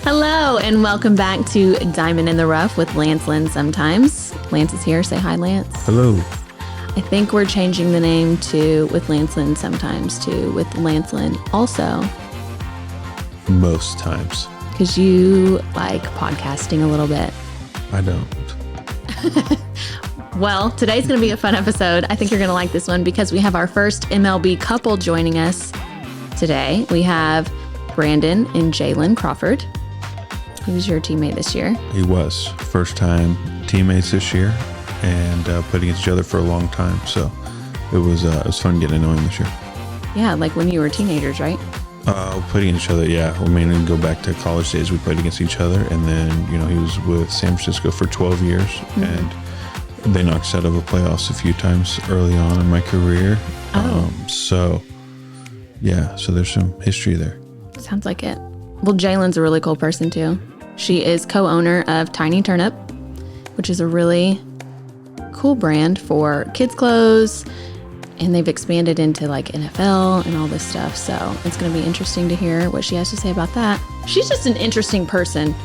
Hello, and welcome back to Dymin in the Rough with Lynn sometimes. Lance is here. Say hi, Lance. Hello. I think we're changing the name to with Lynn sometimes to with Lynn also. Most times. Because you like podcasting a little bit. I don't. Well, today's going to be a fun episode. I think you're going to like this one because we have our first MLB couple joining us today. We have Brandon and Jaylen Crawford. He was your teammate this year. He was. First time teammates this year and played against each other for a long time. So it was fun getting to know him this year. Yeah, like when you were teenagers, right? Played against each other, yeah. We mainly go back to college days. We played against each other. And then, he was with San Francisco for 12 years. Mm-hmm. And they knocked us out of the playoffs a few times early on in my career. Oh. So there's some history there. Sounds like it. Well, Jalen's a really cool person, too. She is co-owner of Tiny Turnip, which is a really cool brand for kids' clothes. And they've expanded into like NFL and all this stuff. So it's going to be interesting to hear what she has to say about that. She's just an interesting person.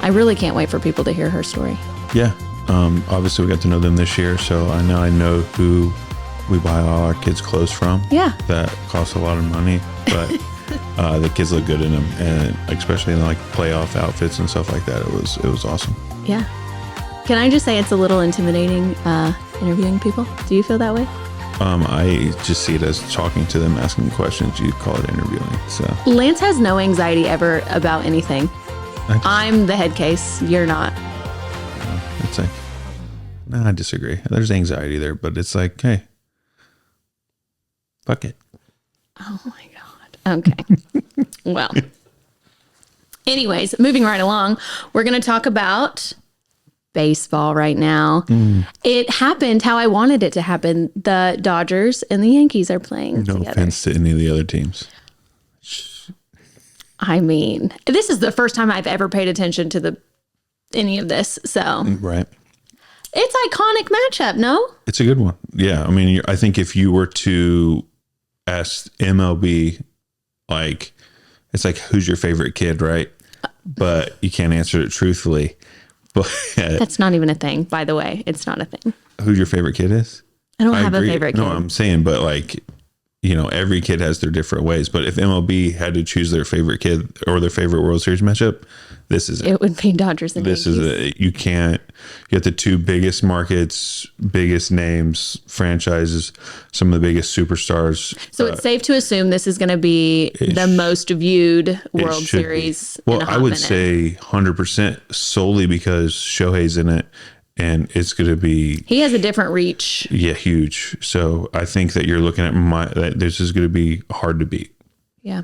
I really can't wait for people to hear her story. Yeah. Obviously, we got to know them this year. So I know who we buy all our kids' clothes from. Yeah. That costs a lot of money. But the kids look good in them. And especially in like playoff outfits and stuff like that. It was awesome. Yeah. Can I just say it's a little intimidating interviewing people? Do you feel that way? I just see it as talking to them, asking questions. You call it interviewing. So Lance has no anxiety ever about anything. I'm the head case. You're not. It's like, no, I disagree. There's anxiety there, but it's like, hey, fuck it. Oh my God. Okay. Well, anyways, moving right along, we're going to talk about baseball right now. It happened how I wanted it to happen. The Dodgers and the Yankees are playing together. Offense to any of the other teams. I mean, this is the first time I've ever paid attention to any of this. So right. It's iconic matchup, no? It's a good one. Yeah. I mean, I think if you were to ask MLB, like, it's like, who's your favorite kid, right? But you can't answer it truthfully. But that's not even a thing, by the way. It's not a thing. Who your favorite kid is? I don't have a favorite kid. No, I'm saying, but like, every kid has their different ways. But if MLB had to choose their favorite kid or their favorite World Series matchup, this is it. It would be Dodgers and Yankees. This is it. You get the two biggest markets, biggest names, franchises, some of the biggest superstars. So it's safe to assume this is going to be the most viewed World Series. Well, I would say 100% solely because Shohei's in it. And it's going to be... He has a different reach. Yeah, huge. So I think that you're looking at this is going to be hard to beat. Yeah.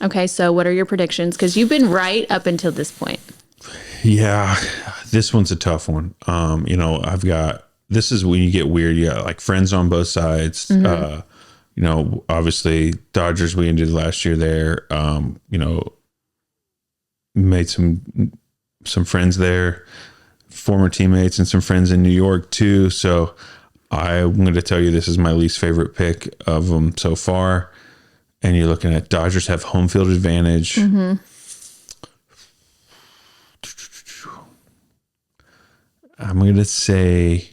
Okay, so what are your predictions? Because you've been right up until this point. Yeah, this one's a tough one. This is when you get weird. You got like friends on both sides. Mm-hmm. Obviously Dodgers, we ended last year there. Made some friends there. Former teammates and some friends in New York too. So I'm going to tell you this is my least favorite pick of them so far. And you're looking at Dodgers have home field advantage. Mm-hmm. I'm going to say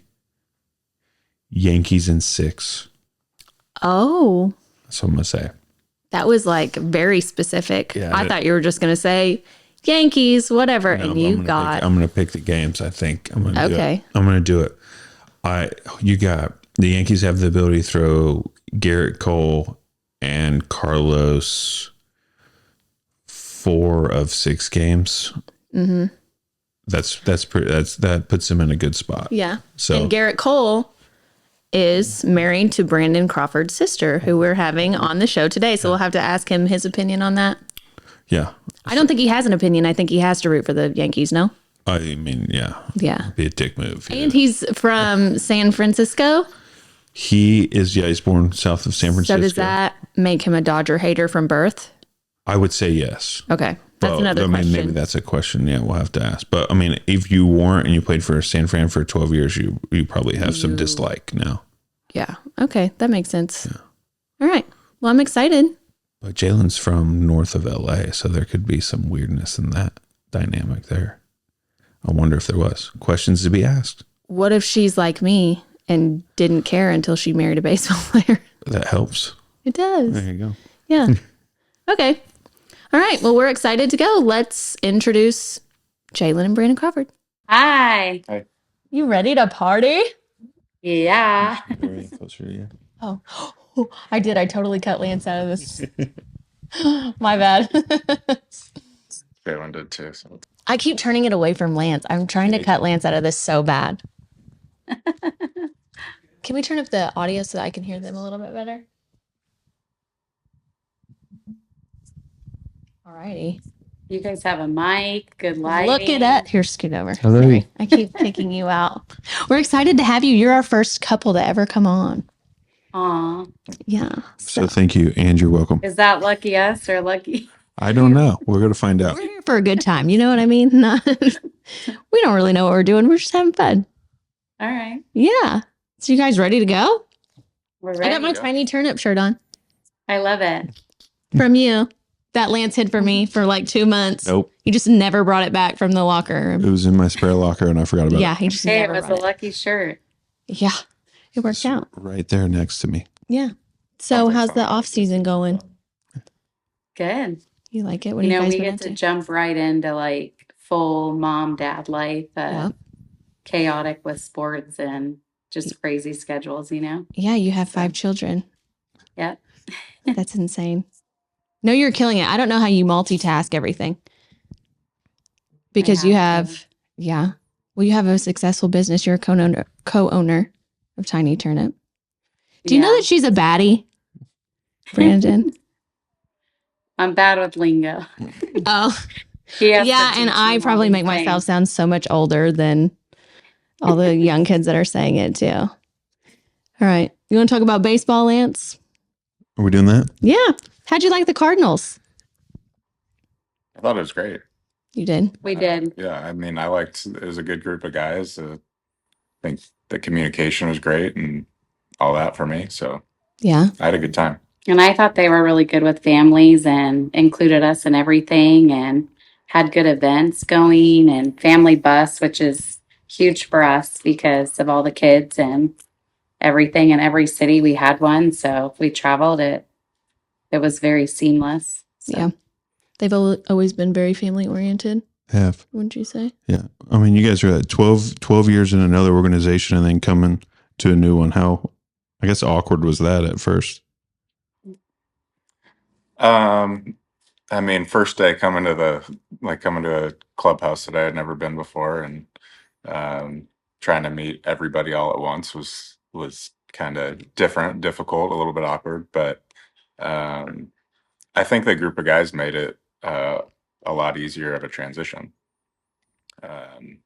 Yankees in 6. Oh. That's what I'm going to say. That was like very specific. Yeah, I thought you were just going to say Yankees, whatever, no, and you got... I'm going to pick the games, I think. I'm going to do it. I'm going to do it. The Yankees have the ability to throw Garrett Cole and Carlos 4 of 6 games. Mm-hmm. That puts him in a good spot. Yeah. So, and Garrett Cole is married to Brandon Crawford's sister, who we're having on the show today. So we'll have to ask him his opinion on that. Yeah. I don't think he has an opinion. I think he has to root for the Yankees, no? I mean, yeah. Yeah. It'd be a dick move. Yeah. And he's from San Francisco. He's born south of San Francisco. So does that make him a Dodger hater from birth? I would say yes. Okay. That's another question. Maybe that's a question. Yeah, we'll have to ask. But I mean, if you weren't and you played for San Fran for 12 years, you probably have some dislike now. Yeah. Okay. That makes sense. Yeah. All right. Well, I'm excited. But Jalen's from north of LA, so there could be some weirdness in that dynamic there. I wonder if there was. Questions to be asked. What if she's like me and didn't care until she married a baseball player? That helps. It does. There you go. Yeah. Okay. All right. Well, we're excited to go. Let's introduce Jaylen and Brandon Crawford. Hi. Hi. You ready to party? Yeah. Closer to you. Oh, I did. I totally cut Lance out of this. My bad. Jaylen did too. So. I keep turning it away from Lance. I'm trying to cut Lance out of this so bad. Can we turn up the audio so that I can hear them a little bit better? All righty. You guys have a mic, good lighting. Look it up. Here, scoot over. Hello. Sorry. I keep kicking you out. We're excited to have you. You're our first couple to ever come on. Aw. Yeah. So thank you, and you're welcome. Is that lucky us or lucky? I don't know. We're going to find out. We're here for a good time. You know what I mean? Not, we don't really know what we're doing. We're just having fun. All right. Yeah. So you guys ready to go? We're I ready. got my Tiny Turnip shirt on I love it. from you. That Lance hid for me for like 2 months. Nope. He just never brought it back from the locker. It was in my spare locker, and I forgot about Yeah, he just Hey, it never was a brought it. lucky shirt. Yeah, it worked It's out. right there next to me. Yeah. So how's the off season going? Good. You like it? What do you You know, guys we been get up to to? jump right into like full mom dad life, Yeah. chaotic with sports and just crazy schedules, you know? Yeah, you have 5 children. Yep. That's insane. No, you're killing it. I don't know how you multitask everything. Because you have have, yeah. Well, you have a successful business. You're a co-owner of Tiny Turnip. Do you know that she's a baddie, Brandon? I'm bad with lingo. Oh, He has to yeah. teach And me I all probably these make myself things. sound so much older than all the young kids that are saying it too. All right. You want to talk about baseball, Lance? Are we doing that? Yeah. How'd you like the Cardinals? I thought it was great. You did. We did. Yeah, I mean, I liked it was a good group of guys. I think the communication was great and all that for me. So Yeah. I had a good time. And I thought they were really good with families and included us in everything and had good events going and family bus, which is huge for us because of all the kids and everything. In every city we had one. So if we traveled, it was very seamless. So. Yeah. They've always been very family oriented, Have. wouldn't you say? Yeah. I mean, you guys are at 12 years in another organization and then coming to a new one. How, I guess, awkward was that at first? I mean, first day coming to a clubhouse that I had never been before, and trying to meet everybody all at once was kind of difficult, a little bit awkward, but I think the group of guys made it a lot easier of a transition.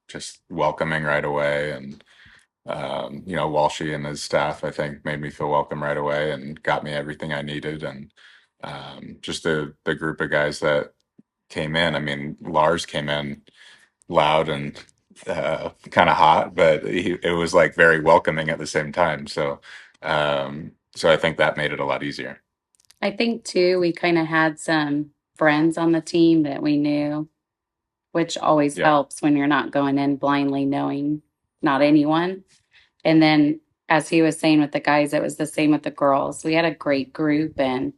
Just welcoming right away, and Walshy and his staff, I think, made me feel welcome right away and got me everything I needed. And just the group of guys that came in. I mean, Lars came in loud and kind of hot, but it was like very welcoming at the same time. So I think that made it a lot easier. I think too, we kind of had some friends on the team that we knew, which always Yeah. helps when you're not going in blindly knowing not anyone. And then, as he was saying with the guys, it was the same with the girls. We had a great group and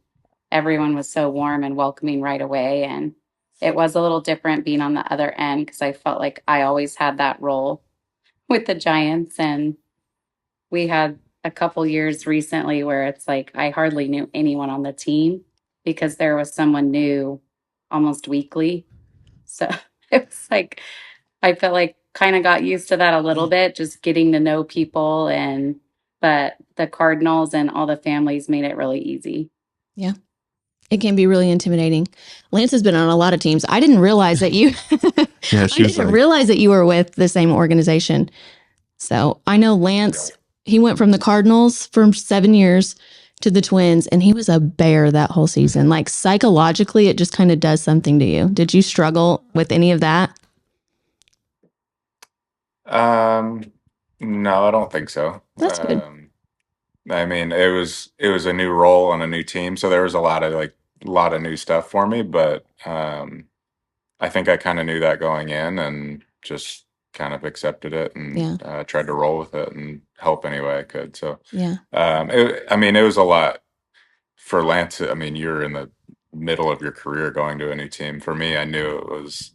everyone was so warm and welcoming right away. And it was a little different being on the other end because I felt like I always had that role with the Giants. And we had a couple years recently where it's like I hardly knew anyone on the team because there was someone new almost weekly. So it was like I felt like kind of got used to that a little bit, just getting to know people. But the Cardinals and all the families made it really easy. Yeah. It can be really intimidating. Lance has been on a lot of teams. I didn't realize that you Yeah, I she was didn't like, realize that you were with the same organization. So I know Lance, he went from the Cardinals for 7 years to the Twins, and he was a bear that whole season. Like psychologically, it just kind of does something to you. Did you struggle with any of that? No, I don't think so. That's good. I mean, it was a new role on a new team, so there was a lot of like a lot of new stuff for me, but I think I kind of knew that going in and just kind of accepted it and Yeah. tried to roll with it and help any way I could. So, Yeah. I mean, it was a lot for Lance. I mean, you're in the middle of your career going to a new team. For me, I knew it was,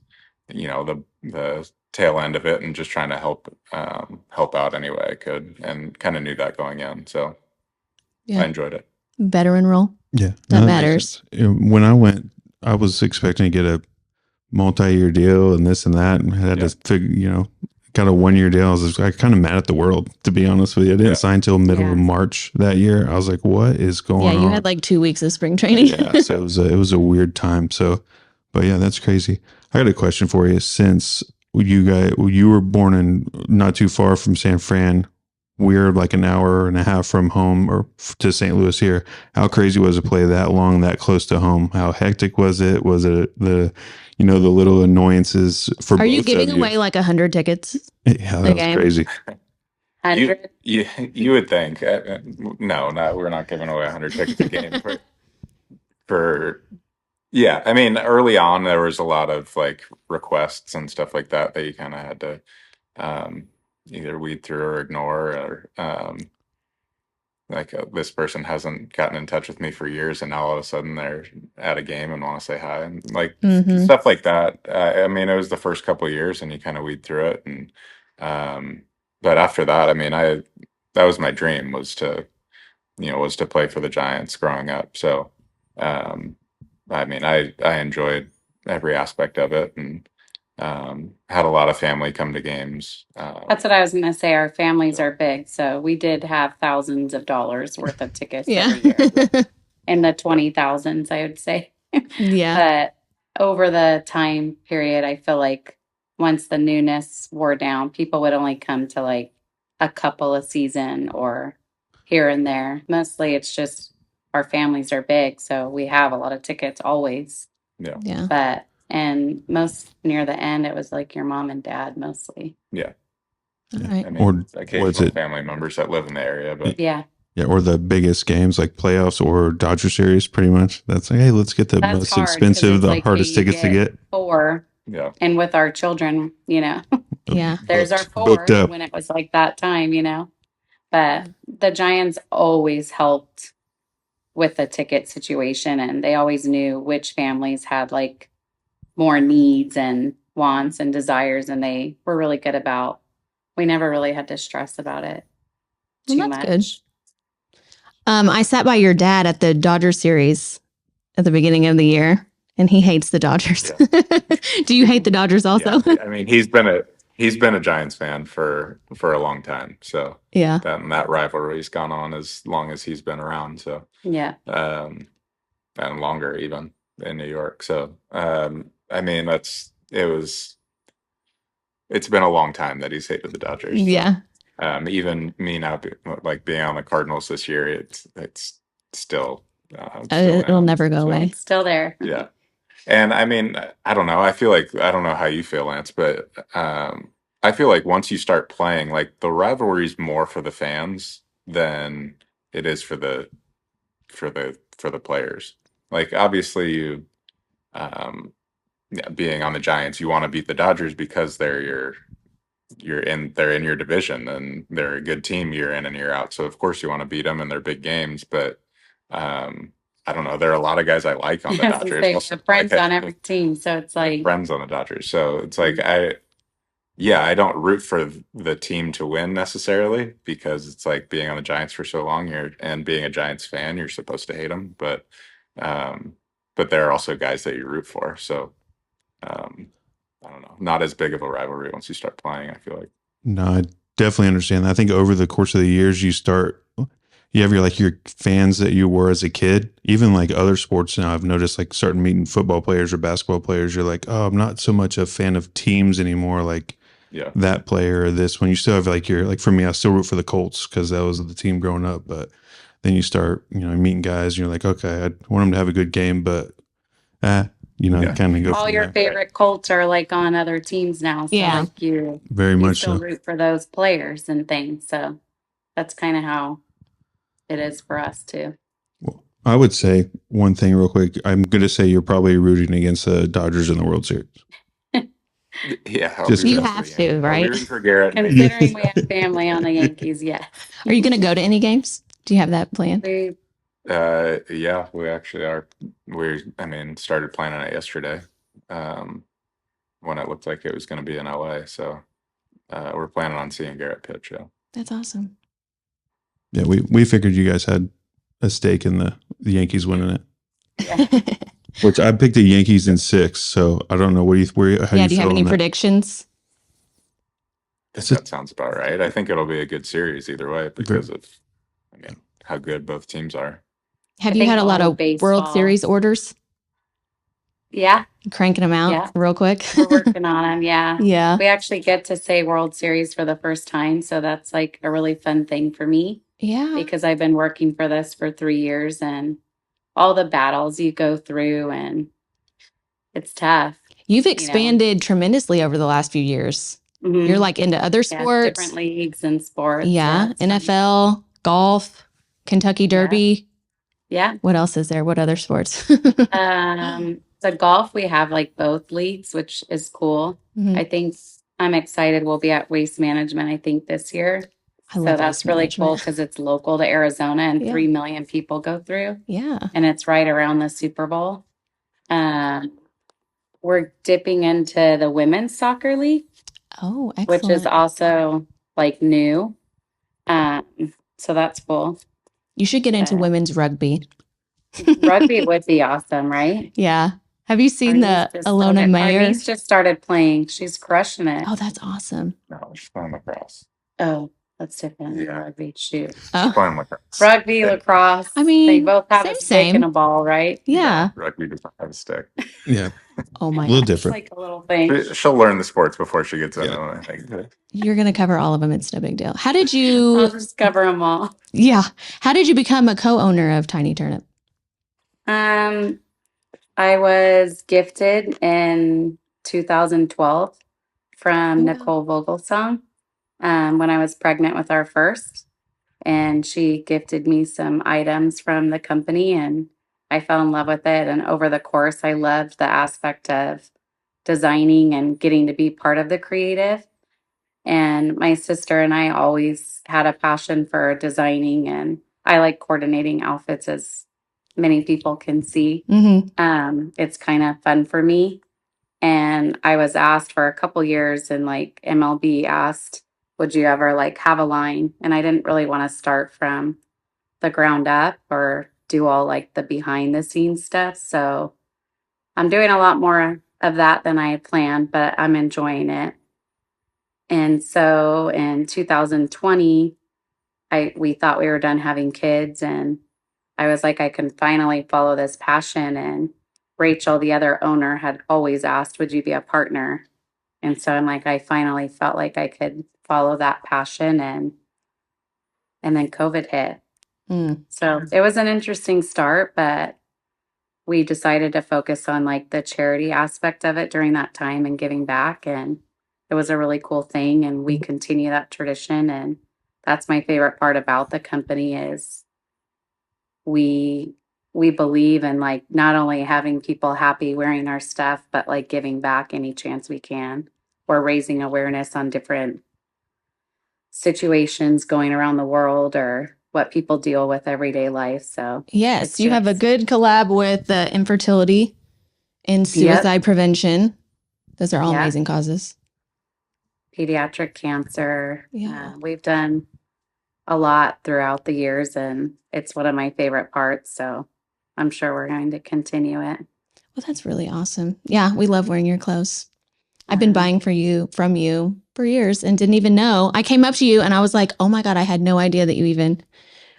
the tail end of it and just trying to help out any way I could, and kind of knew that going in. So Yeah. I enjoyed it. Veteran role. Yeah. That makes matters. sense. When I went, I was expecting to get a multi-year deal and this and that, and had Yeah. to figure, got a 1 year deal. I was kind of mad at the world, to be honest with you. I didn't Yeah. sign till middle Yeah. of March that year. I was like, what is going Yeah, on? you had like 2 weeks of spring training. Yeah, so it was a weird time. So, but yeah, that's crazy. I got a question for you. Since you were born in not too far from San Fran, we're like an hour and a half from home or to St. Louis here. How crazy was it to play that long, that close to home? How hectic was it? Was it the little annoyances for Are you both giving of you? away like 100 tickets? Yeah, the that was game? crazy. 100. You would think, no, we're not giving away 100 tickets a game for yeah. I mean, early on there was a lot of like requests and stuff like that you kind of had to um, either weed through or ignore, or like this person hasn't gotten in touch with me for years, and now all of a sudden they're at a game and want to say hi, and like Mhm. stuff like that. I mean, it was the first couple of years, and you kind of weed through it, and but after that, I mean, that was my dream, was to play for the Giants growing up. So, um, I mean, I enjoyed every aspect of it, and had a lot of family come to games. That's what I was going to say. Our families are big, so we did have thousands of dollars worth of tickets Yeah. every year, in the 20,000s, I would say. Yeah. But over the time period, I feel like once the newness wore down, people would only come to like a couple a season or here and there. Mostly it's just our families are big, so we have a lot of tickets always. Yeah, Yeah. But and most near the end, it was like your mom and dad mostly. yeah. All right. I Or mean, was occasional it family members that live in the area, but Yeah, yeah, or the biggest games like playoffs or Dodger series, pretty much. That's like, hey, let's get the that's most hard 'cause expensive, it's the like, hardest hey, you tickets to get. 4, yeah, and with our children, Yeah. there's our Booked 4 up. when it was like that time. But the Giants always helped with the ticket situation, and they always knew which families had like more needs and wants and desires, and they were really good about. We never really had to stress about it Well, too that's good. much. I sat by your dad at the Dodger series at the beginning of the year, and he hates the Dodgers. Do you hate the Dodgers also? yeah. I mean, he's been a Giants fan for a long time, so Yeah. that rivalry's gone on as long as he's been around. So, Yeah, and longer even in New York. So, I mean, it's been a long time that he's hated the Dodgers. So, Yeah. even me now, like being on the Cardinals this year, it's still It'll am. never go So, away. it's still there. yeah. And I mean, I don't know. I feel like I don't know how you feel, Lance, but I feel like once you start playing, like the rivalry's more for the fans than it is for the players. Like obviously, yeah, being on the Giants, you want to beat the Dodgers because they're in your division and they're a good team year in and year out. So of course you want to beat them in their big games, but I don't know. There are a lot of guys I like on the I was gonna Dodgers. say, we Also, have friends like, on every team, so it's like, friends on the Dodgers. So it's like I don't root for the team to win necessarily because it's like being on the Giants for so long, and being a Giants fan, you're supposed to hate them, um, but there are also guys that you root for. So um, I don't know, not as big of a rivalry once you start playing, I feel like. No, I definitely understand that. I think over the course of the years, you have your fans that you were as a kid. Even like other sports now, I've noticed like starting meeting football players or basketball players, you're like, oh, I'm not so much a fan of teams anymore. Like Yeah. that player or this one. You still have like for me, I still root for the Colts because that was the team growing up. But then you start, meeting guys, and you're like, okay, I want them to have a good game, but Yeah. kind of go all from your there. favorite Colts are like on other teams now. So Yeah. like you Very much still so. root for those players and things. So that's kind of how it is for us too. I would say one thing real quick. I'm going to say you're probably rooting against the Dodgers in the World Series. Yeah, I'll Just be You rooting have for the to, Yankees. I'll be right? rooting for Garrett. Considering we have family on the Yankees, yes. Are you going to go to any games? Do you have that planned? We Yeah, we actually are. Started planning it yesterday, when it looked like it was going to be in LA. So we're planning on seeing Garrett pitch. Yeah. That's awesome. Yeah, we figured you guys had a stake in the Yankees winning it. yeah. Which I picked the Yankees in 6, so I don't know how Do you you have feel any on that? predictions? That sounds about right. I think it'll be a good series either way because of, how good both teams are. Have I you think had a lot all of baseball- World Series orders? Yeah, Cranking them out Yeah. real quick. we're working on them. Yeah. Yeah. We actually get to say World Series for the first time. So that's like a really fun thing for me Yeah. because I've been working for this for 3 years and all the battles you go through and it's tough. You've expanded tremendously over the last few years. Mhm. You're like into other Yeah, sports. different leagues and sports. Yeah. it's fun. NFL, golf, Kentucky Derby. Yeah. What else is there? What other sports? So golf, we have like both leagues, which is cool. Mhm. I think I'm excited. We'll be at Waste Management, I think, this year. I So love that's Waste really cool Management. because it's local to Arizona and Yeah. 3 million people go through, Yeah. and it's right around the Super Bowl. We're dipping into the women's soccer league, Oh, which excellent. is also like new. So that's cool. You should get into women's rugby. Rugby would be awesome, right? Yeah. Have you seen Our niece the just Alona started- Mayer? Our niece just started playing. She's crushing it. Oh, that's awesome. No, she's playing lacrosse. Oh, that's different. Yeah. Rugby, shoot. She's Oh, playing lacrosse. Rugby, lacrosse. I mean, they both have a same. stick and a ball, right? yeah. Rugby does not have a stick. Yeah, Oh my a little God. It's different. like a little thing. She'll learn the sports before she gets into Yeah. them, I think. You're going to cover all of them. It's no big deal. How did I'll you, just cover them all. yeah. How did you become a co-owner of Tiny Turnip? I was gifted in 2012 from Wow. Nicole Vogelsong when I was pregnant with our first. And she gifted me some items from the company and I fell in love with it. And over the course, I loved the aspect of designing and getting to be part of the creative. And my sister and I always had a passion for designing and I like coordinating outfits as many people can see. Mm-hmm. It's kind of fun for me. And I was asked for a couple years and like MLB asked, would you ever like have a line? And I didn't really want to start from the ground up or do all like the behind the scenes stuff. So I'm doing a lot more of that than I had planned, but I'm enjoying it. And so in 2020, we thought we were done having kids and I was like, I can finally follow this passion. And Rachel, the other owner, had always asked, would you be a partner? And so I'm like, I finally felt like I could follow that passion and then COVID hit. Mm. So it was an interesting start, but we decided to focus on like the charity aspect of it during that time and giving back. And it was a really cool thing. And we continue that tradition. And that's my favorite part about the company is we believe in like not only having people happy wearing our stuff, but like giving back any chance we can. We're raising awareness on different situations going around the world or what people deal with everyday life. So Yes, it's you have a just- good collab with infertility and suicide prevention. Those are all Yep. amazing causes. pediatric cancer. Yeah. We've done a lot throughout the years and it's one of my favorite parts. So I'm sure we're going to continue it. Well, that's really awesome. Yeah, we love wearing your clothes. I've been buying from you for years and didn't even know. I came up to you and I was like, oh my God, I had no idea that you even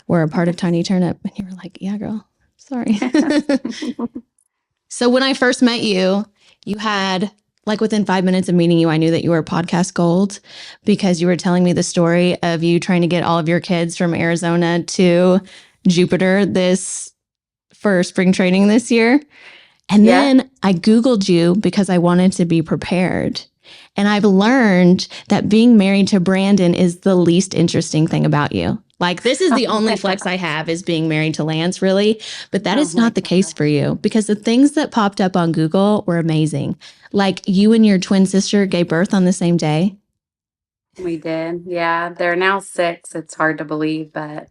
were a part of Tiny Turnip. And you were like, yeah, girl, sorry. So when I first met you, you had like within 5 minutes of meeting you, I knew that you were podcast gold because you were telling me the story of you trying to get all of your kids from Arizona to Jupiter for spring training this year. And Yeah. then I Googled you because I wanted to be prepared. And I've learned that being married to Brandon is the least interesting thing about you. Like, this is the only flex I have is being married to Lance, really. But that Oh is my not the case God. for you because the things that popped up on Google were amazing. Like, you and your twin sister gave birth on the same day. We did. Yeah. They're now 6. It's hard to believe, but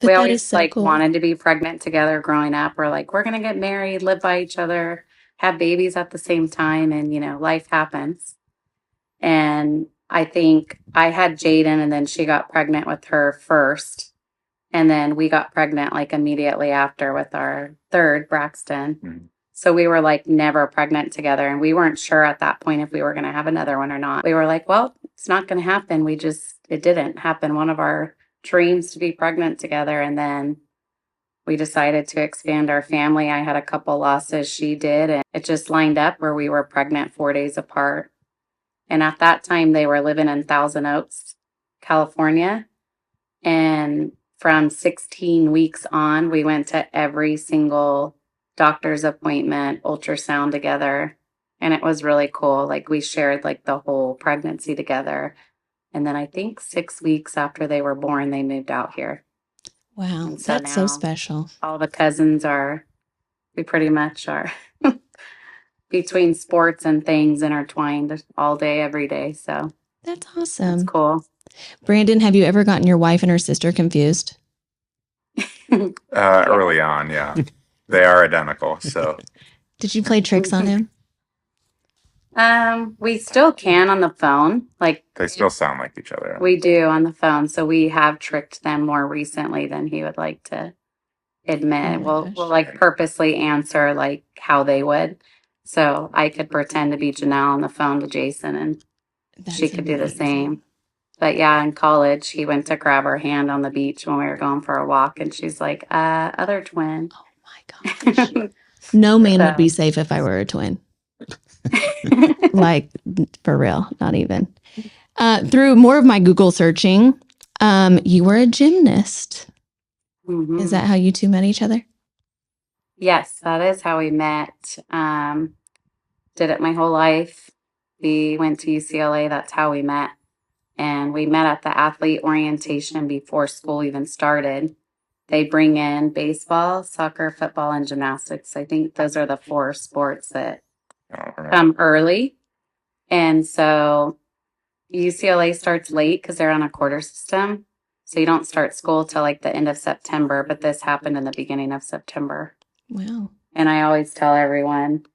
But we that is always so cool. wanted to be pregnant together growing up. We're like, we're going to get married, live by each other, have babies at the same time. And, life happens. And I think I had Jaden and then she got pregnant with her first. And then we got pregnant like immediately after with our third, Braxton. Mhm. So we were like never pregnant together. And we weren't sure at that point if we were going to have another one or not. We were like, well, it's not going to happen. It didn't happen. One of our dreams to be pregnant together. And then we decided to expand our family. I had a couple losses, she did. And it just lined up where we were pregnant 4 days apart. And at that time, they were living in Thousand Oaks, California. And from 16 weeks on, we went to every single doctor's appointment, ultrasound together. And it was really cool. Like we shared like the whole pregnancy together. And then I think 6 weeks after they were born, they moved out here. Wow. And so That's so now special. all the cousins we pretty much are between sports and things intertwined all day, every day. So That's that's awesome. cool. Brandon, have you ever gotten your wife and her sister confused? Early on, yeah. They are identical. So Did you play tricks on him? We still can on the phone. Like they still sound like each other. we do on the phone. So we have tricked them more recently than he would like to admit. Oh my We'll gosh. like purposely answer like how they would. So I could pretend to be Janelle on the phone to Jason and she That's could do the amazing. same. But yeah, in college, he went to grab her hand on the beach when we were going for a walk, and she's like, other twin. Oh my gosh. No man would So- be safe if I were a twin. Like, for real, not even. Through more of my Google searching, you were a gymnast. Mhm. Is that how you two met each other? Yes, that is how we met. Did it my whole life. We went to UCLA. That's how we met. And we met at the athlete orientation before school even started. They bring in baseball, soccer, football, and gymnastics. I think those are the 4 sports that I don't remember. come early. And so UCLA starts late because they're on a quarter system. So you don't start school till like the end of September, but this happened in the beginning of September. Wow. And I always tell everyone,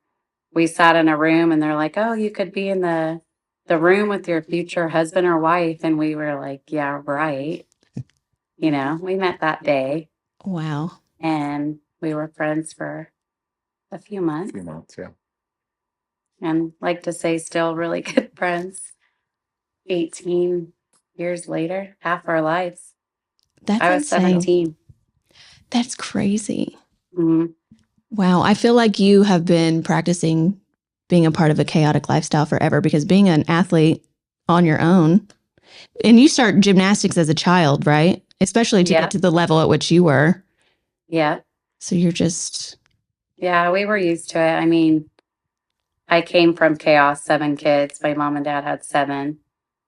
we sat in a room and they're like, oh, you could be in the room with your future husband or wife. And we were like, yeah, right. We met that day Wow. and we were friends for a few A months few months, yeah. and like to say still really good friends 18 years later, half our lives. That's I was insane. 17. That's crazy. Mhm. Wow. I feel like you have been practicing being a part of a chaotic lifestyle forever because being an athlete on your own, and you start gymnastics as a child, right? Especially to Yeah. get to the level at which you were. Yeah. So you're just, Yeah, we were used to it. I mean, I came from chaos, 7 kids. My mom and dad had 7,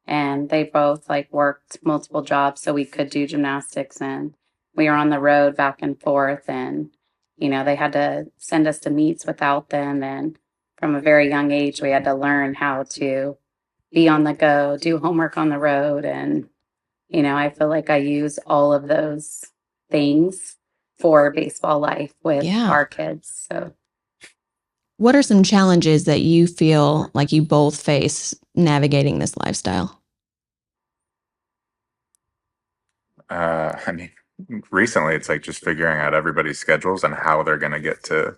and they both like worked multiple jobs so we could do gymnastics. And we were on the road back and forth, and they had to send us to meets without them. And from a very young age, we had to learn how to be on the go, do homework on the road. And, I feel like I use all of those things for baseball life with Yeah. our kids. So what are some challenges that you feel like you both face navigating this lifestyle? I mean, recently it's like just figuring out everybody's schedules and how they're going to get to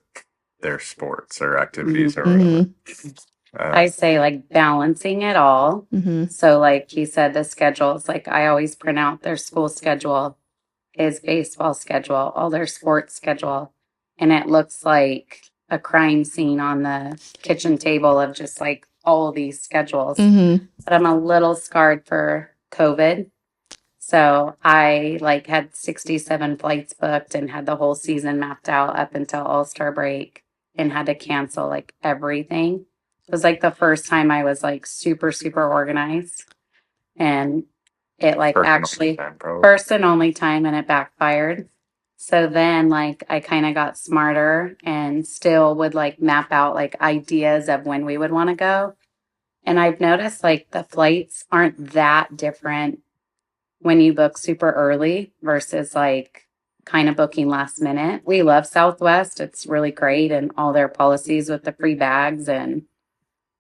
their sports or activities or whatever. I say like balancing it all. Mm-hmm. So like he said, the schedules, like I always print out their school schedule, his baseball schedule, all their sports schedule. And it looks like a crime scene on the kitchen table of just like all these schedules. Mm-hmm. But I'm a little scarred for COVID. So I like had 67 flights booked and had the whole season mapped out up until All-Star break and had to cancel like everything. It was like the first time I was like super, super organized. And it like Person only actually time, probably. person only time, and it backfired. So then like I kind of got smarter and still would like map out like ideas of when we would want to go. And I've noticed like the flights aren't that different when you book super early versus like kind of booking last minute. We love Southwest. It's really great, and all their policies with the free bags and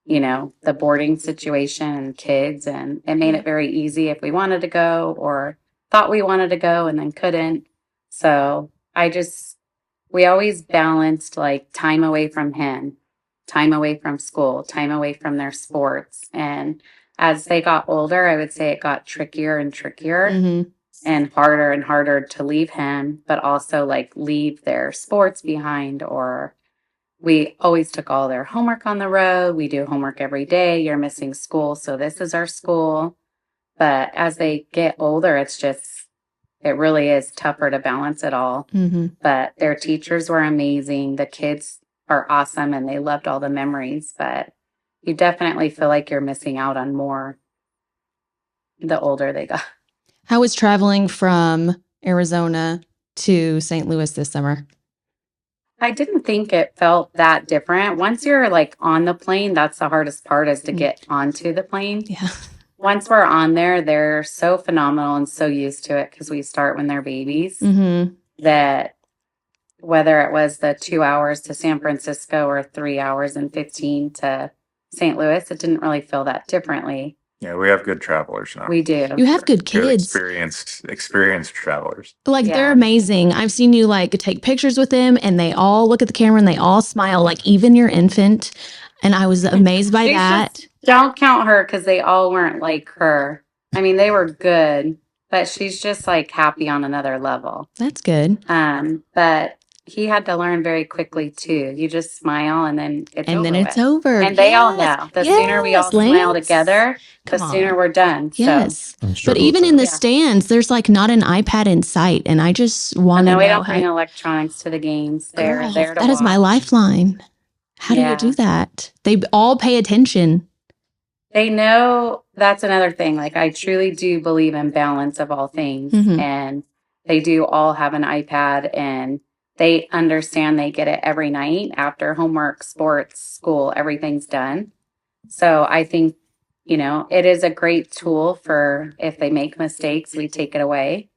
the boarding situation and kids, and it made it very easy if we wanted to go or thought we wanted to go and then couldn't. So we always balanced like time away from him, time away from school, time away from their sports. And as they got older, I would say it got trickier and trickier and harder to leave him, but also like leave their sports behind. Or we always took all their homework on the road. We do homework every day. You're missing school, so this is our school. But as they get older, it really is tougher to balance it all. But their teachers were amazing. The kids are awesome, and they loved all the memories. But you definitely feel like you're missing out on more the older they got. How was traveling from Arizona to St. Louis this summer? I didn't think it felt that different. Once you're like on the plane, that's the hardest part, is to get onto the plane. Yeah. Once we're on there, they're so phenomenal and so used to it because we start when they're babies that whether it was the 2 hours to San Francisco or 3 hours and 15 to St. Louis, it didn't really feel that differently. Yeah, we have good travelers now. We do. You have good Good kids. experienced travelers. Like, they're Yeah. amazing. I've seen you like take pictures with them, and they all look at the camera and they all smile, like even your infant. And I was amazed by that. Don't count her because they all weren't like her. I mean, they were good, but she's just like happy on another level. That's good. But he had to learn very quickly too. You just smile and then it's over. And they all know. The sooner we all smile together, the sooner we're done. Yes. I'm sure But even in the Yeah. stands, there's like not an iPad in sight. And I just want to know we don't how. bring electronics to the games. They're Girl, there to that is my watch. lifeline. How do you do that? They all pay attention. They know. That's another thing. Like, I truly do believe in balance of all things. And they do all have an iPad, and they understand they get it every night after homework, sports, school, everything's done. So I think, it is a great tool for if they make mistakes, we take it away.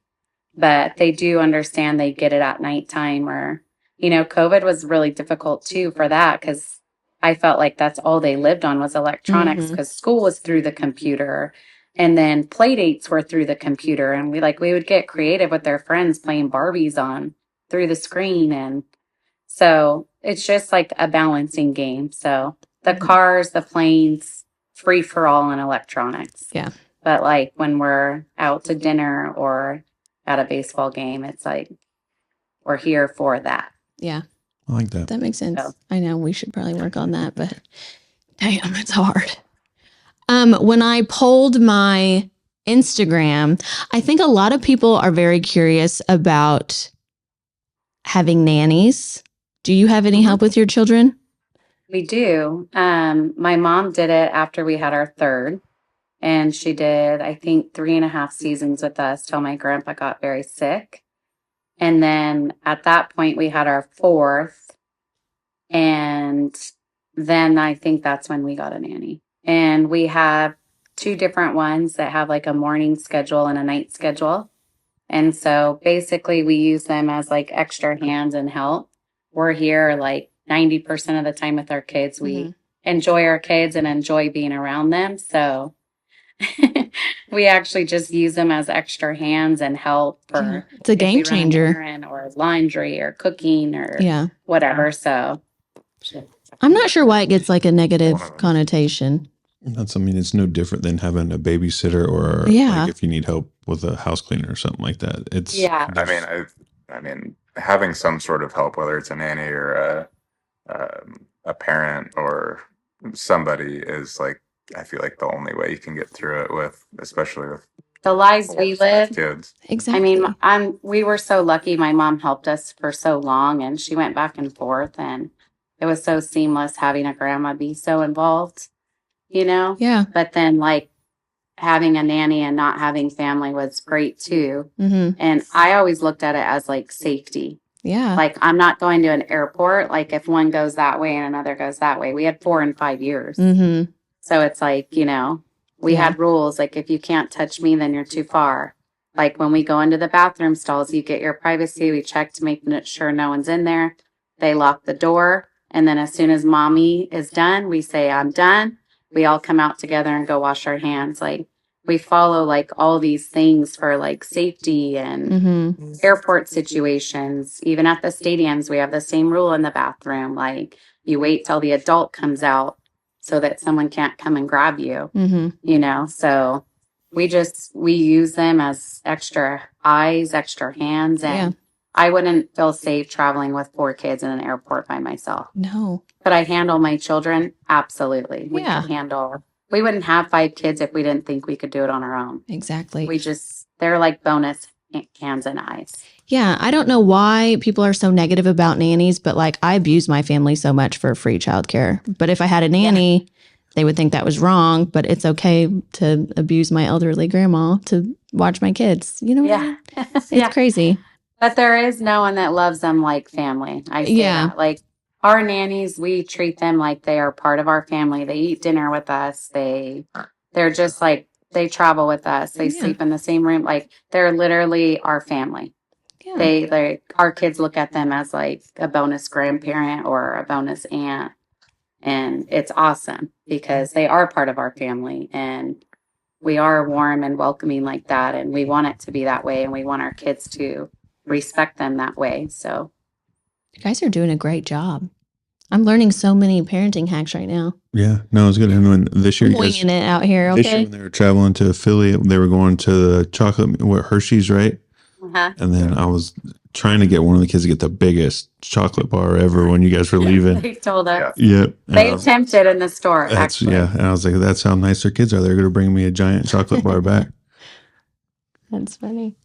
But they do understand they get it at nighttime, or, COVID was really difficult too for that, because I felt like that's all they lived on was electronics, because school was through the computer, and then play dates were through the computer. And we would get creative with their friends playing Barbies on through the screen. And so it's just like a balancing game. So the cars, the planes, free for all in electronics. Yeah. But like when we're out to dinner or at a baseball game, it's like we're here for that. Yeah. I like that. That makes sense. So. I know we should probably work on that, but damn, it's hard. When I polled my Instagram, I think a lot of people are very curious about having nannies. Do you have any help with your children? We do. My mom did it after we had our third, and she did, I think, 3.5 seasons with us till my grandpa got very sick. And then at that point, we had our fourth. And then I think that's when we got a nanny. And we have 2 different ones that have like a morning schedule and a night schedule. And so basically we use them as like extra hands and help. We're here like 90% of the time with our kids. We enjoy our kids and enjoy being around them. So we actually just use them as extra hands and help for it's a game changer, or laundry or cooking or whatever. So I'm not sure why it gets like a negative connotation. It's no different than having a babysitter or like if you need help with a house cleaner or something like that. It's I mean, having some sort of help, whether it's a nanny or a parent or somebody, is like, I feel like the only way you can get through it with, especially with the lives we live. Kids. Exactly. I mean, we were so lucky. My mom helped us for so long, and she went back and forth, and it was so seamless having a grandma be so involved, Yeah. But then, like, having a nanny and not having family was great too. Mm-hmm. And I always looked at it as like safety. Yeah. Like, I'm not going to an airport. Like, if one goes that way and another goes that way, we had 4 and 5 years. Mm-hmm. So it's like, we Yeah. had rules. Like, if you can't touch me, then you're too far. Like, when we go into the bathroom stalls, you get your privacy. We check to make sure no one's in there. They lock the door. And then as soon as mommy is done, we say, I'm done. We all come out together and go wash our hands. Like, we follow like all these things for like safety and Mm-hmm. airport situations. Even at the stadiums, we have the same rule in the bathroom. Like, you wait till the adult comes out so that someone can't come and grab you, Mm-hmm. So we use them as extra eyes, extra hands. And I wouldn't feel safe traveling with 4 kids in an airport by myself. No. Could I handle my children? Absolutely. We Yeah. could handle. We wouldn't have 5 kids if we didn't think we could do it on our own. Exactly. They're like bonus hands and eyes. Yeah, I don't know why people are so negative about nannies, but like I abuse my family so much for free childcare. But if I had a nanny, they would think that was wrong, but it's okay to abuse my elderly grandma to watch my kids. You know what I mean? It's crazy. But there is no one that loves them like family. I say that. Like, our nannies, we treat them like they are part of our family. They eat dinner with us. They're just like, they travel with us. They sleep in the same room. Like, they're literally our family. Yeah. Our kids look at them as like a bonus grandparent or a bonus aunt. And it's awesome because they are part of our family and we are warm and welcoming like that. And we want it to be that way. And we want our kids to respect them that way. So you guys are doing a great job. I'm learning so many parenting hacks right now. Yeah, no, it's good. And when this year, winging it out here. Okay. This year when they were traveling to Philly, they were going to the chocolate, Hershey's, right? And then I was trying to get one of the kids to get the biggest chocolate bar ever when you guys were leaving. They told us. Yep. They tempted in the store, actually. Yeah. And I was like, that's how nice their kids are. They're going to bring me a giant chocolate bar back. That's funny.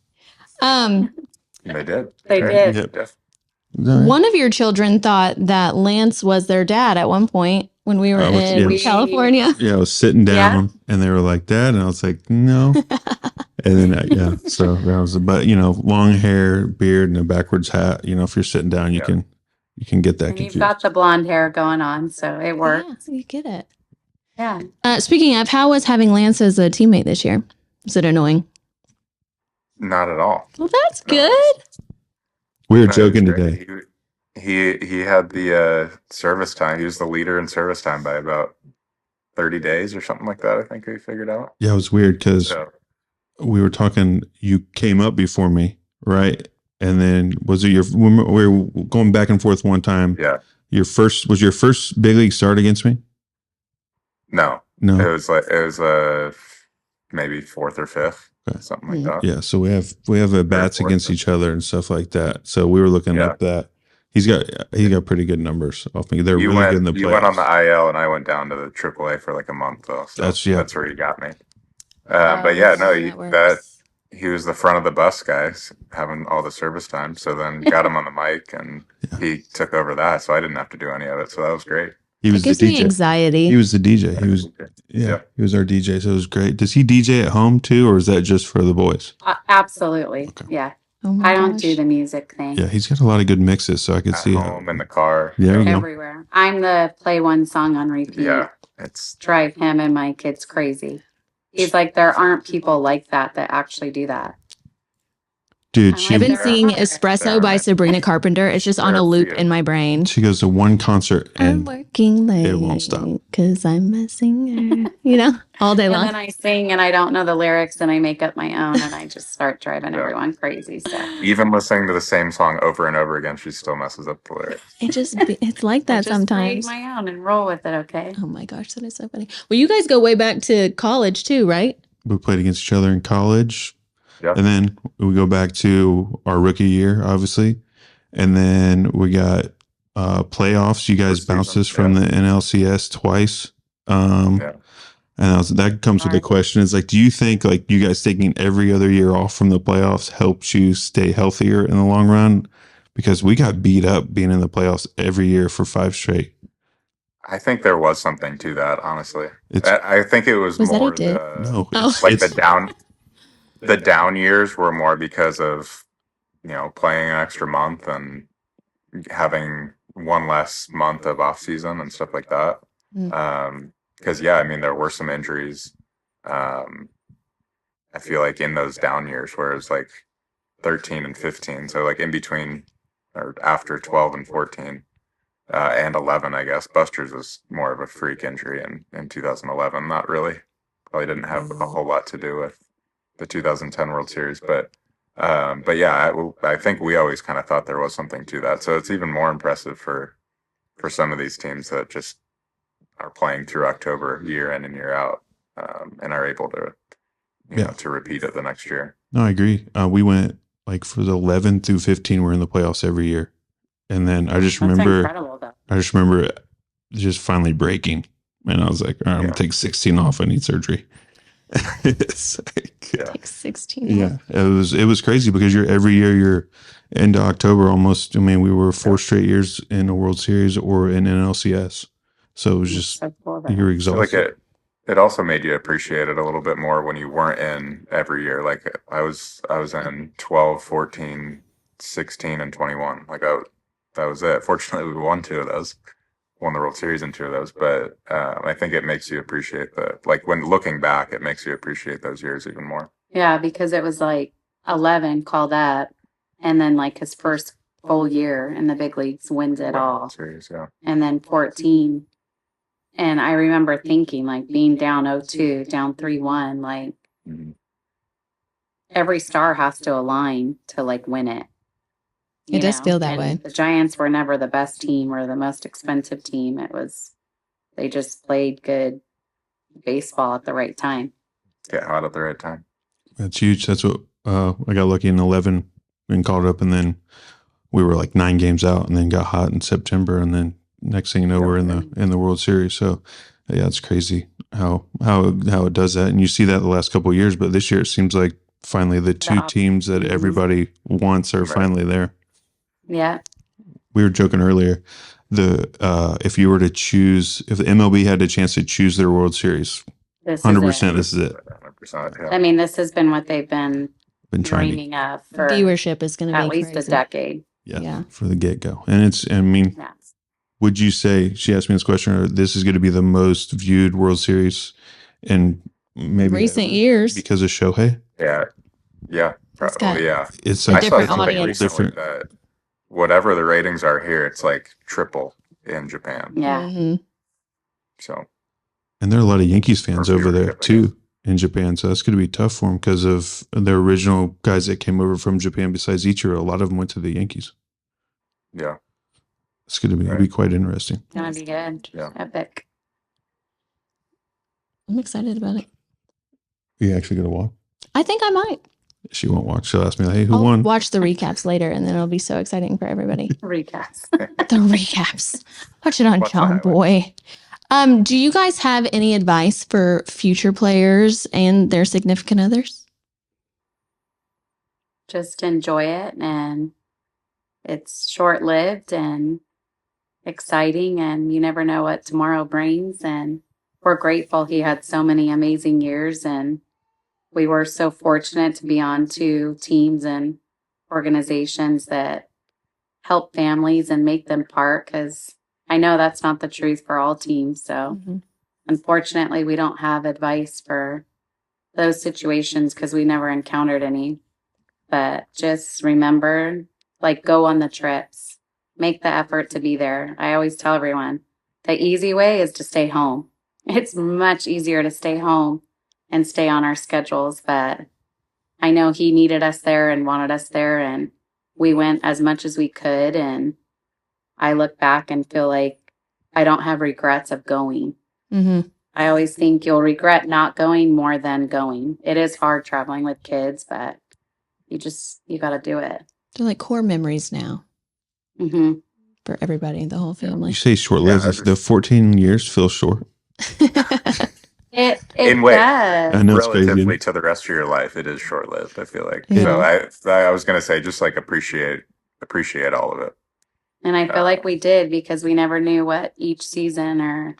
They did. They did. Yep. One of your children thought that Lance was their dad at one point when we were in California. Yeah, I was sitting down and they were like, Dad. And I was like, no. And then, so that was, but long hair, beard, and a backwards hat. If you're sitting down, you can get that and confused. You've got the blonde hair going on, so it works. Yeah, so you get it. Yeah. Speaking of, how was having Lance as a teammate this year? Was it annoying? Not at all. Well, that's good. We were joking today. He had the service time. He was the leader in service time by about 30 days or something like that. I think we figured out. Yeah, it was weird because we were talking. You came up before me, right? And then was it we were going back and forth one time. Yeah. Your first big league start against me? No. It was maybe 4th or 5th. Okay. Something like that. Yeah, so we have at bats against each other and stuff like that. So we were looking up that he got pretty good numbers off me. They're really good in the playoffs. You went on the IL and I went down to the AAA for like a month though. So that's where he got me. But yeah, no, he was the front of the bus guys having all the service time. So then got him on the mic and he took over that. So I didn't have to do any of it. So that was great. He was the DJ. Me anxiety. He was the DJ. He was he was our DJ. So it was great. Does he DJ at home too, or is that just for the boys? Absolutely. Okay. Yeah. Oh I don't do the music thing. Yeah, he's got a lot of good mixes, so I could see home in the car. Yeah, everywhere. I'm the play one song on repeat. Yeah, it's drive him and my kids crazy. He's like, there aren't people like that actually do that. Dude, I've been singing Espresso by Sabrina Carpenter. It's just on a loop in my brain. She goes to one concert and I'm working late. It won't stop. Because I'm a singer, all day long. And then I sing and I don't know the lyrics and I make up my own and I just start driving everyone crazy. So even listening to the same song over and over again, she still messes up the lyrics. It's like that sometimes. I just create my own and roll with it, okay? Oh my gosh, that is so funny. Well, you guys go way back to college too, right? We played against each other in college. Yep. And then we go back to our rookie year, obviously. And then we got playoffs. You guys bounced us from the NLCS twice. And that comes with the question is like, do you think like you guys taking every other year off from the playoffs helps you stay healthier in the long run? Because we got beat up being in the playoffs every year for 5 straight. I think there was something to that, honestly. It's I think it was Was that a more dip? no, Oh. like it's the down years were more because of, playing an extra month and having one less month of off season and stuff like that. Mm. Because yeah, I mean there were some injuries. Um, I feel like in those down years where it was like 13 and 15, so like in between or after 12 and 14 and 11, I guess. Buster's was more of a freak injury in 2011. Not really. Probably didn't have a whole lot to do with the 2010 World Series, but yeah, I think we always kind of thought there was something to that. So it's even more impressive for some of these teams that just are playing through October year in and year out, and are able to to repeat it the next year. No, I agree. We went like for the 11 through 15, we're in the playoffs every year. And then I just That's remember, incredible, though. just finally breaking. And I was like, all right, I'm going to take 16 off. I need surgery. It's like, Take 16. yeah, it was crazy because every year you're into October almost. I mean, we were 4 straight years in a World Series or in an LCS. So it was just, So cool, though. you're I feel like exhausted. it also made you appreciate it a little bit more when you weren't in every year. Like I was in 12, 14, 16, and 21. Like that was it. Fortunately, we won two of those. Won the World Series in two of those, but I think it makes you appreciate like when looking back, it makes you appreciate those years even more. Yeah, because it was like 11, call that, and then like his first full year in the big leagues wins it Win the all, World Series, yeah. and then 14. And I remember thinking, like, being down 0-2, down 3-1, like, Mhm. every star has to align to, like, win it. It does feel that And way. the Giants were never the best team or the most expensive team. They just played good baseball at the right time. Get hot at the right time. That's huge. That's what I got lucky in 11 and called up, and then we were like 9 games out, and then got hot in September, and then next thing you know, we're in the World Series. So yeah, it's crazy how it does that, and you see that the last couple of years, but this year it seems like finally the two teams that everybody wants are finally there. Yeah. We were joking earlier. If you were to choose, if the MLB had a chance to choose their World Series, 100%, this is it. 100%, yeah. I mean, this has been what they've been trying to, dreaming of for Viewership is going to be at least crazy. a decade. yeah, for the get go. And I mean, Yeah. would you say, she asked me this question, or this is going to be the most viewed World Series in maybe Recent years. because of Shohei? Yeah, It's got probably, yeah. It's a like, I saw different something audience. recently that whatever the ratings are here, it's like triple in Japan. Yeah. Mhm. So, and there are a lot of Yankees fans Or over there viewership, I too in Japan. So that's going to be tough for them because of the original guys that came over from Japan. Besides Ichiro, a lot of them went to the Yankees. yeah. It's going to be, Right. be quite interesting. It's going to be good. Yeah. Epic. I'm excited about it. Are you actually going to walk? I think I might. She won't watch. She'll ask me, hey, who I'll won? watch the recaps later, and then it'll be so exciting for everybody. Recaps. The recaps. Watch it on Watch the John highlights. Boy. Do you guys have any advice for future players and their significant others? Just enjoy it, and it's short-lived and exciting, and you never know what tomorrow brings. And we're grateful he had so many amazing years, and we were so fortunate to be on 2 teams and organizations that help families and make them part, because I know that's not the truth for all teams. So unfortunately, we don't have advice for those situations because we never encountered any. But just remember, like, go on the trips, make the effort to be there. I always tell everyone the easy way is to stay home. It's much easier to stay home and stay on our schedules. But I know he needed us there and wanted us there, and we went as much as we could. And I look back and feel like I don't have regrets of going. Mm-hmm. I always think you'll regret not going more than going. It is hard traveling with kids, but you got to do it. They're like core memories now Mm-hmm. for everybody, the whole family. You say short lived. Yeah, The 14 years feel short. It In way. does. I know it's crazy. Relatively to the rest of your life, it is short lived, I feel like. Yeah. So I was gonna say, just like appreciate all of it. And I feel like we did because we never knew what each season or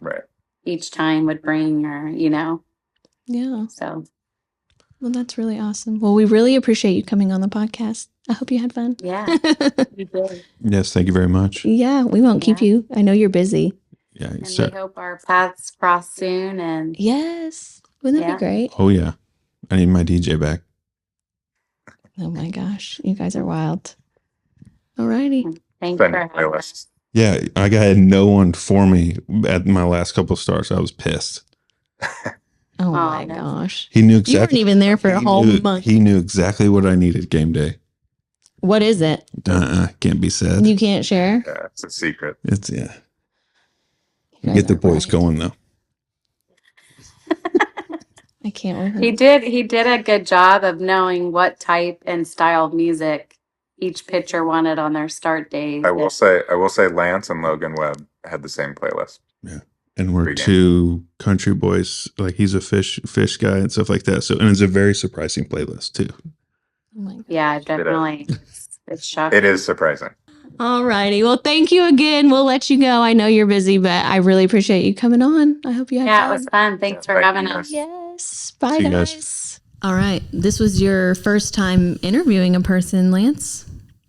each time would bring or, Yeah. So. Well, that's really awesome. Well, we really appreciate you coming on the podcast. I hope you had fun. Yeah. You did. Yes, thank you very much. Yeah, we won't keep you. I know you're busy. Yeah, And we hope our paths cross soon. And yes. Wouldn't that be great? Oh, yeah. I need my DJ back. Oh, my gosh. You guys are wild. All righty. Thanks for having us. Yeah, I got no one for me at my last couple of starts. I was pissed. Oh my gosh. He knew exactly. You weren't even there for a whole month. He knew exactly what I needed game day. What is it? Can't be said. You can't share? Yeah, it's a secret. It's Get the boys going though. I can't He did a good job of knowing what type and style of music each pitcher wanted on their start days. I will say Lance and Logan Webb had the same playlist. Yeah. And we're two country boys. Like he's a fish guy and stuff like that. So, and it's a very surprising playlist too. Oh my God. Yeah, definitely. It's shocking. It is surprising. All righty. Well, thank you again. We'll let you go. I know you're busy, but I really appreciate you coming on. I hope you had fun. It was fun. Thanks for having us. Yes. Bye, See you guys. All right. This was your first time interviewing a person, Lance?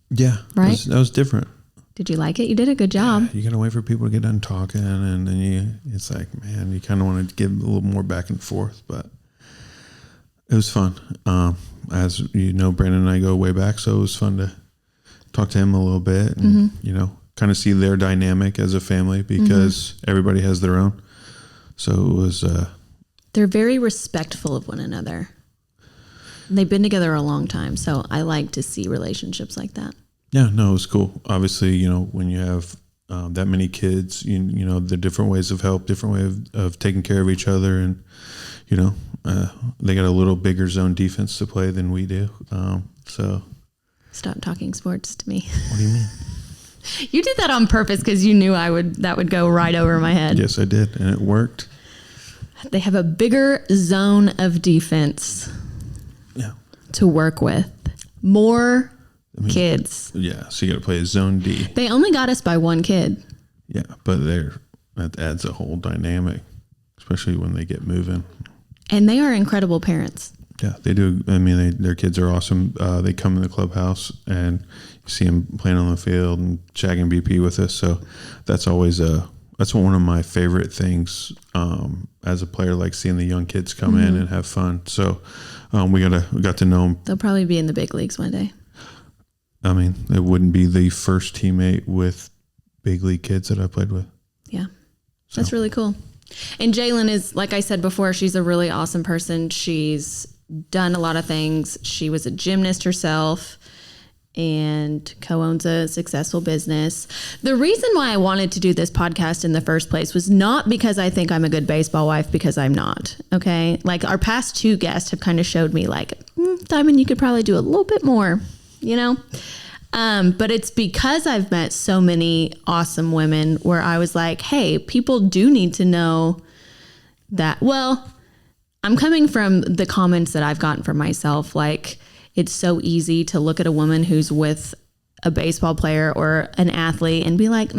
Yeah. Right? That was different. Did you like it? You did a good job. Yeah, you got to wait for people to get done talking. And then it's like, man, you kind of want to give a little more back and forth, but it was fun. As you know, Brandon and I go way back. So it was fun to talk to him a little bit and, kind of see their dynamic as a family because everybody has their own. So it was, they're very respectful of one another. They've been together a long time. So I like to see relationships like that. Yeah, no, it was cool. Obviously, when you have that many kids, the different ways of help, different way of taking care of each other. And, they got a little bigger zone defense to play than we do. So stop talking sports to me. What do you mean? You did that on purpose because you knew that would go right over my head. Yes, I did. And it worked. They have a bigger zone of defense to work with. More kids. Yeah, so you got to play a zone D. They only got us by one kid. Yeah, but that adds a whole dynamic, especially when they get moving. And they are incredible parents. Yeah, they do. I mean, their kids are awesome. They come in the clubhouse and you see them playing on the field and shagging BP with us. So that's always that's one of my favorite things as a player, like seeing the young kids come in and have fun. So we got to know them. They'll probably be in the big leagues one day. I mean, it wouldn't be the first teammate with big league kids that I played with. Yeah, that's really cool. And Jaylen is, like I said before, she's a really awesome person. She's done a lot of things. She was a gymnast herself and co-owns a successful business. The reason why I wanted to do this podcast in the first place was not because I think I'm a good baseball wife, because I'm not. Okay. Like our past two guests have kind of showed me like, Dymin, you could probably do a little bit more, but it's because I've met so many awesome women where I was like, hey, people do need to know that. Well, I'm coming from the comments that I've gotten for myself. Like, it's so easy to look at a woman who's with a baseball player or an athlete and be like,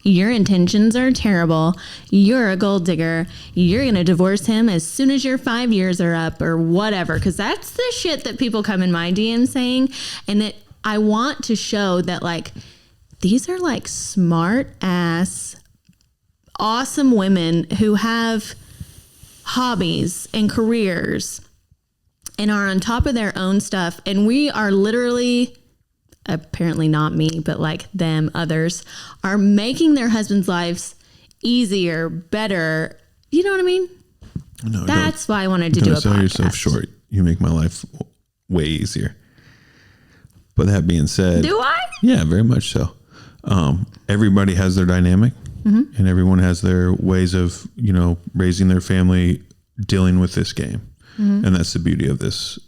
your intentions are terrible. You're a gold digger. You're going to divorce him as soon as your 5 years are up or whatever. Because that's the shit that people come in my DM saying. And I want to show that, like, these are like smart ass, awesome women who have hobbies and careers and are on top of their own stuff. And we are literally, apparently not me, but like them, others are making their husbands' lives easier, better. You know what I mean? No, that's why I wanted to do a podcast. Don't sell yourself short. You make my life way easier. But that being said, do I? Yeah, very much so. Everybody has their dynamic, and everyone has their ways of, raising their family, dealing with this game. And that's the beauty of this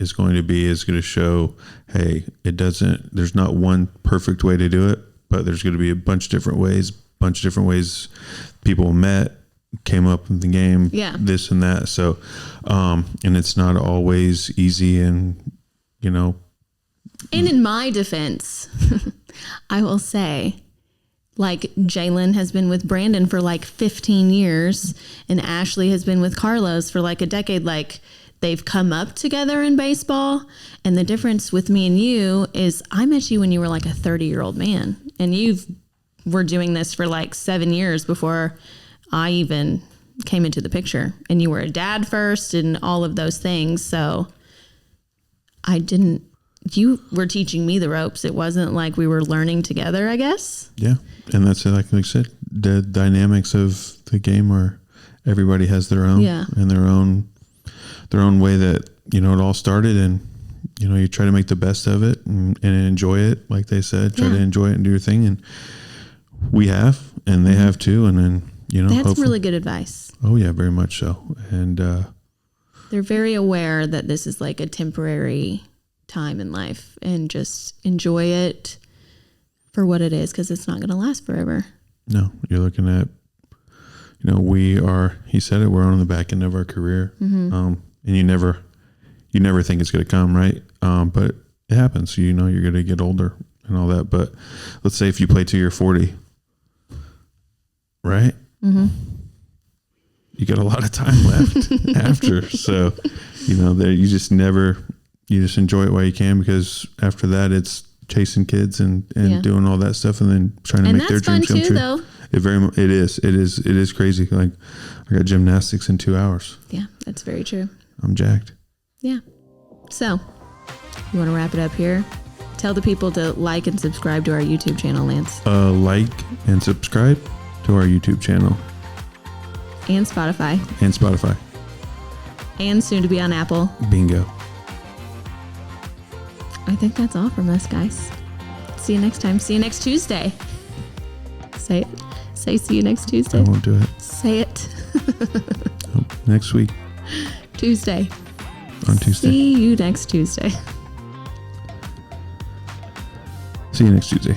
is going to show, hey, there's not one perfect way to do it, but there's going to be a bunch of different ways people met, came up in the game, this and that. So, and it's not always easy and, And in my defense, I will say, like, Jaylen has been with Brandon for like 15 years, and Ashley has been with Carlos for like a decade. Like, they've come up together in baseball. And the difference with me and you is I met you when you were like a 30-year-old man, and you were doing this for like 7 years before I even came into the picture. And you were a dad first and all of those things. So you were teaching me the ropes. It wasn't like we were learning together, I guess. Yeah. And that's it. Like I said, the dynamics of the game are everybody has their own and their own way that, you know, it all started, and, you know, you try to make the best of it and enjoy it. Like they said, try to enjoy it and do your thing. And we have, and they have too. And then, you know, that's really good advice. Oh yeah, very much so. And, they're very aware that this is like a temporary time in life, and just enjoy it for what it is, because it's not going to last forever. No, you're looking at, you know, he said it, we're on the back end of our career. And you never think it's going to come, right? But it happens. You know, you're going to get older and all that. But let's say if you play till you're 40, right? You got a lot of time left after. So, you know, you just enjoy it while you can, because after that it's chasing kids and doing all that stuff, and then trying to make their dreams come true. Though. It is crazy. Like, I got gymnastics in 2 hours. Yeah, that's very true. I'm jacked. Yeah. So, you want to wrap it up here? Tell the people to like and subscribe to our YouTube channel, Lance. Like and subscribe to our YouTube channel. And Spotify. And soon to be on Apple. Bingo. I think that's all from us, guys. See you next time. See you next Tuesday. Say it. Say see you next Tuesday. I won't do it. Say it. Next week. Tuesday. On Tuesday. See you next Tuesday. See you next Tuesday.